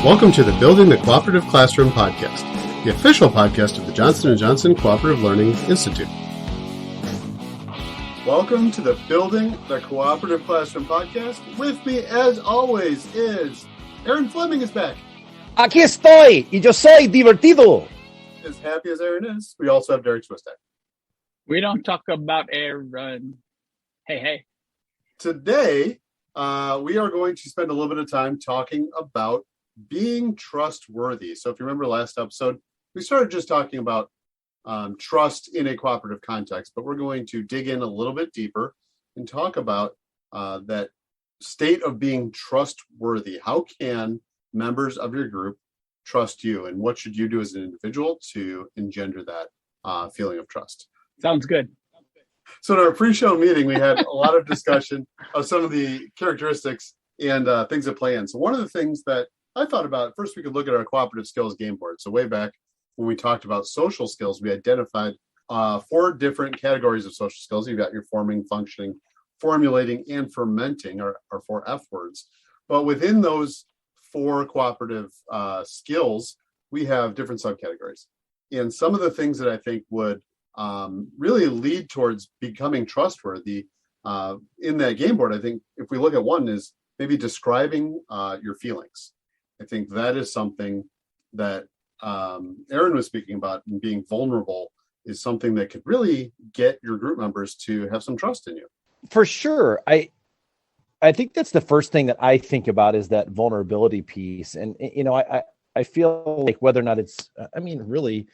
Welcome to the Building the Cooperative Classroom podcast, the official podcast of the Johnson & Johnson Cooperative Learning Institute. Welcome to the Building the Cooperative Classroom podcast. With me, as always, is Aaron Fleming is back. Aquí estoy, y yo soy divertido. As happy as Aaron is, we also have Derrick Swistek. We don't talk about Aaron. Hey. Today, we are going to spend a little bit of time talking about being trustworthy. So if you remember last episode, we started just talking about trust in a cooperative context, but we're going to dig in a little bit deeper and talk about that state of being trustworthy. How can members of your group trust you, and what should you do as an individual to engender that feeling of trust? Sounds good. So in our pre-show meeting, we had a lot of discussion of some of the characteristics and things that play in. So one of the things that I thought about, first we could look at our cooperative skills game board. So way back when we talked about social skills, we identified 4 different categories of social skills. You've got your forming, functioning, formulating, and fermenting, our 4 F words. But within those 4 cooperative skills, we have different subcategories. And some of the things that I think would really lead towards becoming trustworthy in that game board, I think if we look at one is maybe describing your feelings. I think that is something that Aaron was speaking about, and being vulnerable is something that could really get your group members to have some trust in you. For sure. I think that's the first thing that I think about is that vulnerability piece. And, you know, I feel like whether or not it's, really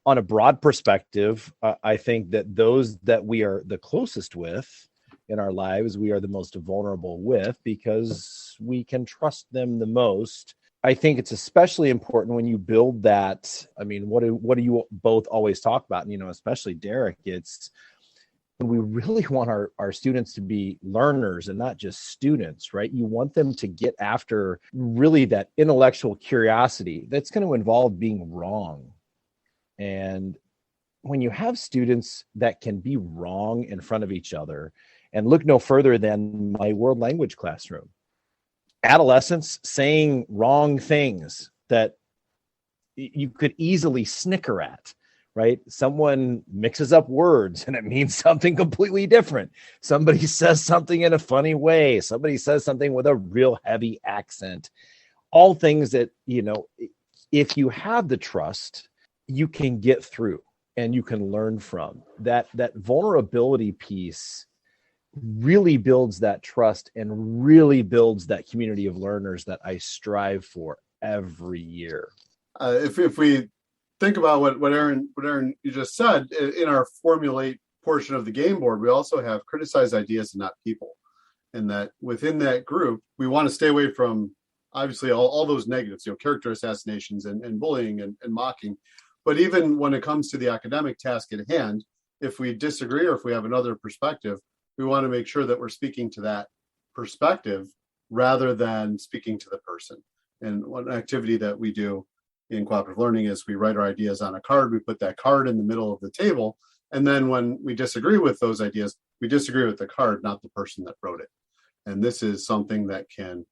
on a broad perspective, I think that those that we are the closest with in our lives, we are the most vulnerable with because we can trust them the most. I think it's especially important when you build that. I mean, what do you both always talk about? And, especially Derrick, it's we really want our students to be learners and not just students, right? You want them to get after really that intellectual curiosity that's going to involve being wrong. And when you have students that can be wrong in front of each other, and look no further than my world language classroom, adolescents saying wrong things that you could easily snicker at, right? Someone mixes up words and it means something completely different. Somebody says something in a funny way. Somebody says something with a real heavy accent. All things that, if you have the trust, you can get through and you can learn from. That vulnerability piece really builds that trust and really builds that community of learners that I strive for every year. If we think about what Aaron you just said, in our formulate portion of the game board, we also have criticize ideas and not people. And that within that group, we want to stay away from obviously all those negatives, character assassinations and bullying and mocking. But even when it comes to the academic task at hand, if we disagree or if we have another perspective, we want to make sure that we're speaking to that perspective rather than speaking to the person. And one activity that we do in cooperative learning is we write our ideas on a card. We put that card in the middle of the table. And then when we disagree with those ideas, we disagree with the card, not the person that wrote it. And this is something that can,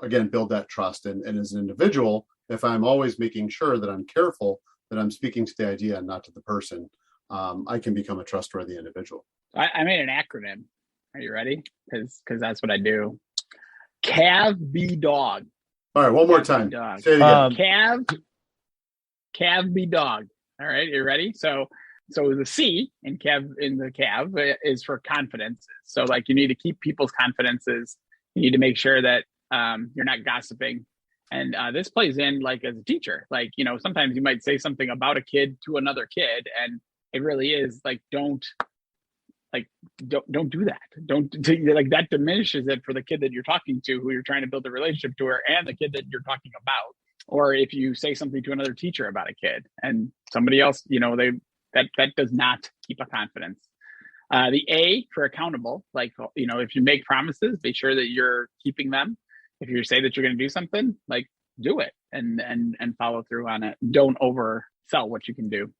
again, build that trust. And as an individual, if I'm always making sure that I'm careful, that I'm speaking to the idea and not to the person, I can become a trustworthy individual. I made an acronym. Are you ready? Because that's what I do. CAV B dog. All right, one more time. Say it again. CAV B dog. All right, you ready? So the C in the CAV is for confidences. So you need to keep people's confidences. You need to make sure that you're not gossiping. And this plays in as a teacher. Sometimes you might say something about a kid to another kid, and it really is don't do that. Don't that diminishes it for the kid that you're talking to, who you're trying to build a relationship to, and the kid that you're talking about. Or if you say something to another teacher about a kid and somebody else, that does not keep a confidence. The A for accountable, if you make promises, be sure that you're keeping them. If you say that you're going to do something, do it and follow through on it. Don't oversell what you can do.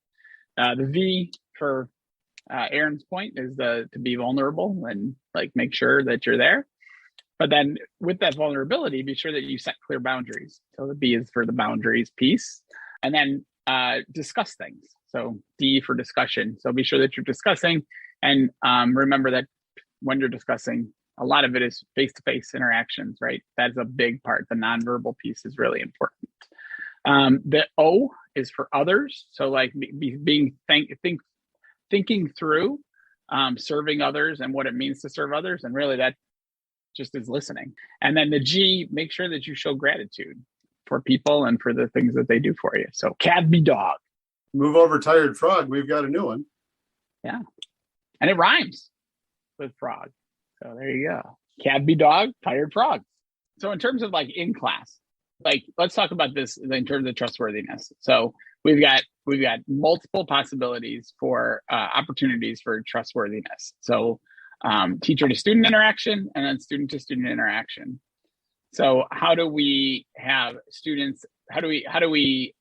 The V for Aaron's point is to be vulnerable and make sure that you're there. But then with that vulnerability, be sure that you set clear boundaries. So the B is for the boundaries piece. And then discuss things. So D for discussion. So be sure that you're discussing, and remember that when you're discussing, a lot of it is face-to-face interactions, right? That's a big part. The nonverbal piece is really important. The O is for others. So like thinking through serving others and what it means to serve others. And really that just is listening. And then the G, make sure that you show gratitude for people and for the things that they do for you. So cat be dog. Move over, tired frog. We've got a new one. Yeah. And it rhymes with frog. So there you go. Cat be dog, tired frog. So in terms of like in class, like let's talk about this in terms of trustworthiness. So we've got multiple possibilities for opportunities for trustworthiness. So teacher to student interaction and then student to student interaction. So how do we have students? How do we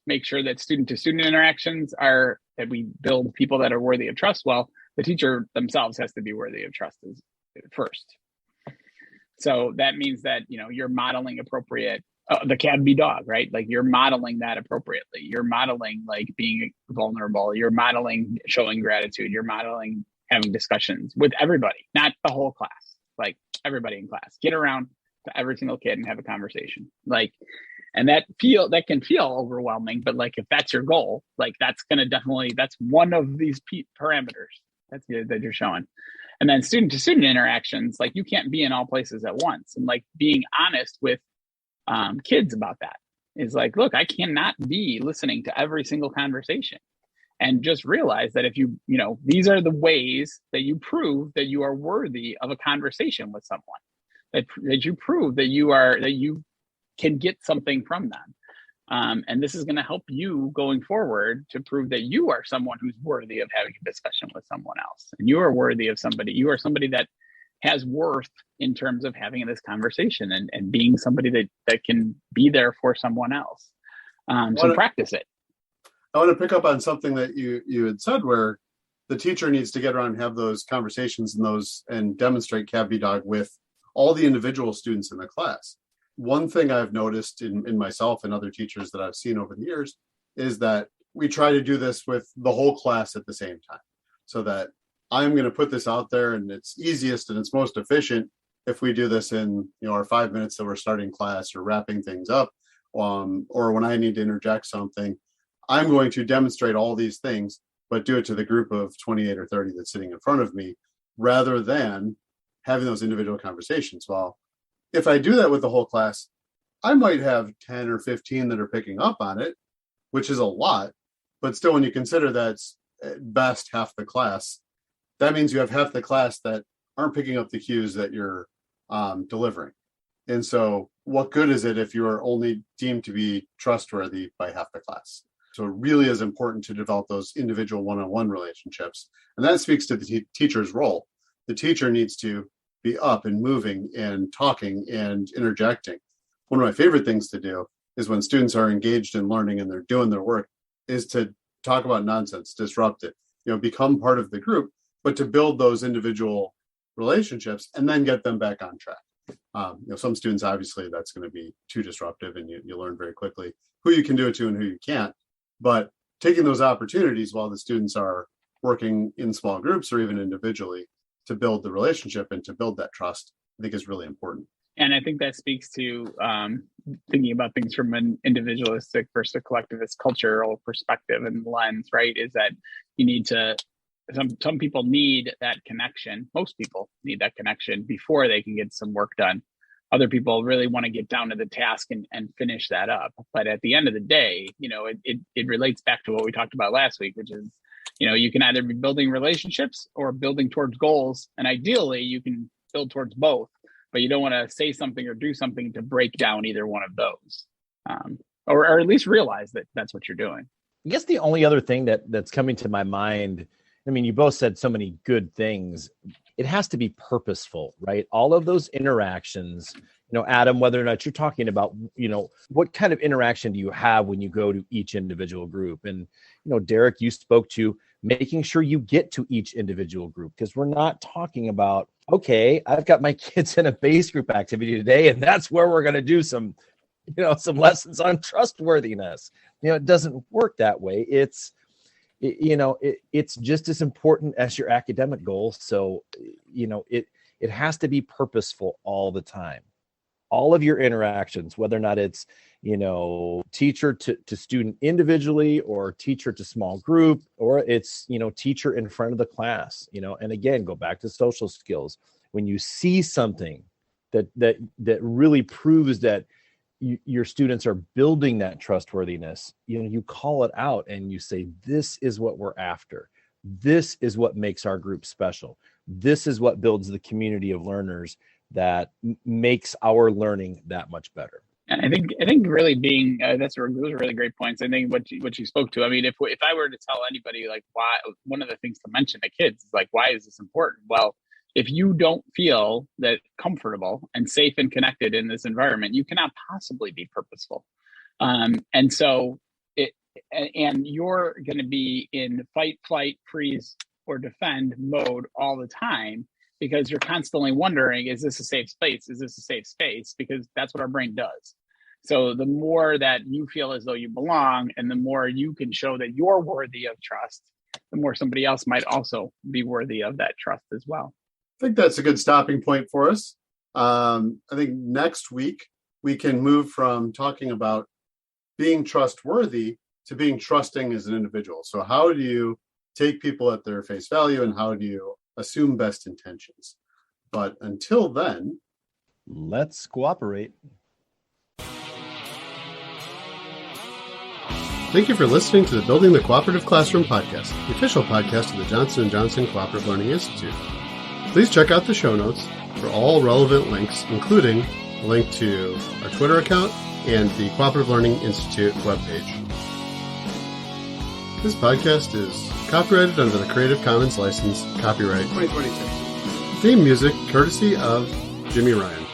make sure that student to student interactions are that we build people that are worthy of trust? Well, the teacher themselves has to be worthy of trust first. So that means that you're modeling appropriate. The cat be dog, right? Like you're modeling that appropriately. You're modeling like being vulnerable. You're modeling showing gratitude. You're modeling having discussions with everybody, not the whole class, like everybody in class. Get around to every single kid and have a conversation. Like, and that can feel overwhelming, but like if that's your goal, like that's one of these parameters that you're showing. And then student to student interactions, like you can't be in all places at once, and like being honest with kids about that is like, look, I cannot be listening to every single conversation. And just realize that if these are the ways that you prove that you are worthy of a conversation with someone, that you prove that you can get something from them. And this is going to help you going forward to prove that you are someone who's worthy of having a discussion with someone else. And you are worthy of somebody. You are somebody that has worth in terms of having this conversation and being somebody that can be there for someone else. So practice it. I want to pick up on something that you had said, where the teacher needs to get around and have those conversations and demonstrate cat be dog with all the individual students in the class. One thing I've noticed in myself and other teachers that I've seen over the years is that we try to do this with the whole class at the same time, so that I'm going to put this out there and it's easiest and it's most efficient if we do this in our 5 minutes that we're starting class or wrapping things up, or when I need to interject something. I'm going to demonstrate all these things, but do it to the group of 28 or 30 that's sitting in front of me, rather than having those individual conversations. Well, if I do that with the whole class, I might have 10 or 15 that are picking up on it, which is a lot, but still when you consider that's at best half the class, that means you have half the class that aren't picking up the cues that you're delivering. And so what good is it if you are only deemed to be trustworthy by half the class? So it really is important to develop those individual one-on-one relationships. And that speaks to the teacher's role. The teacher needs to be up and moving and talking and interjecting. One of my favorite things to do is when students are engaged in learning and they're doing their work is to talk about nonsense, disrupt it, become part of the group, but to build those individual relationships and then get them back on track. Some students, obviously, that's going to be too disruptive and you learn very quickly who you can do it to and who you can't. But taking those opportunities while the students are working in small groups or even individually to build the relationship and to build that trust, I think is really important. And I think that speaks to thinking about things from an individualistic versus a collectivist cultural perspective and lens, right? Is that you need to, some people need that connection. Most people need that connection before they can get some work done. Other people really want to get down to the task and finish that up. But at the end of the day, it relates back to what we talked about last week, which is, you can either be building relationships or building towards goals. And ideally, you can build towards both, but you don't want to say something or do something to break down either one of those, or at least realize that that's what you're doing. I guess the only other thing that's coming to my mind, I mean, you both said so many good things. It has to be purposeful, right? All of those interactions, Adam, whether or not you're talking about, what kind of interaction do you have when you go to each individual group? And, Derrick, you spoke to making sure you get to each individual group, because we're not talking about okay, I've got my kids in a base group activity today, and that's where we're going to do some lessons on trustworthiness. It doesn't work that way. It's just as important as your academic goals. So, it has to be purposeful all the time. All of your interactions, whether or not it's, teacher to student individually, or teacher to small group, or it's, teacher in front of the class, and again, go back to social skills. When you see something that really proves that your students are building that trustworthiness, you call it out and you say, this is what we're after. This is what makes our group special. This is what builds the community of learners that makes our learning that much better. And I think really being those are really great points. I think what you spoke to. I mean, if I were to tell anybody like why, one of the things to mention to kids is like, why is this important? Well, if you don't feel that comfortable and safe and connected in this environment, you cannot possibly be purposeful. And so you're going to be in fight, flight, freeze, or defend mode all the time, because you're constantly wondering, is this a safe space? Is this a safe space? Because that's what our brain does. So the more that you feel as though you belong, and the more you can show that you're worthy of trust, the more somebody else might also be worthy of that trust as well. I think that's a good stopping point for us. I think next week we can move from talking about being trustworthy to being trusting as an individual. So how do you take people at their face value, and how do you assume best intentions? But until then, let's cooperate. Thank you for listening to the Building the Cooperative Classroom podcast, the official podcast of the Johnson & Johnson Cooperative Learning Institute. Please check out the show notes for all relevant links, including a link to our Twitter account and the Cooperative Learning Institute webpage. This podcast is copyrighted under the Creative Commons license, copyright 2022. Theme music courtesy of Jimmy Ryan.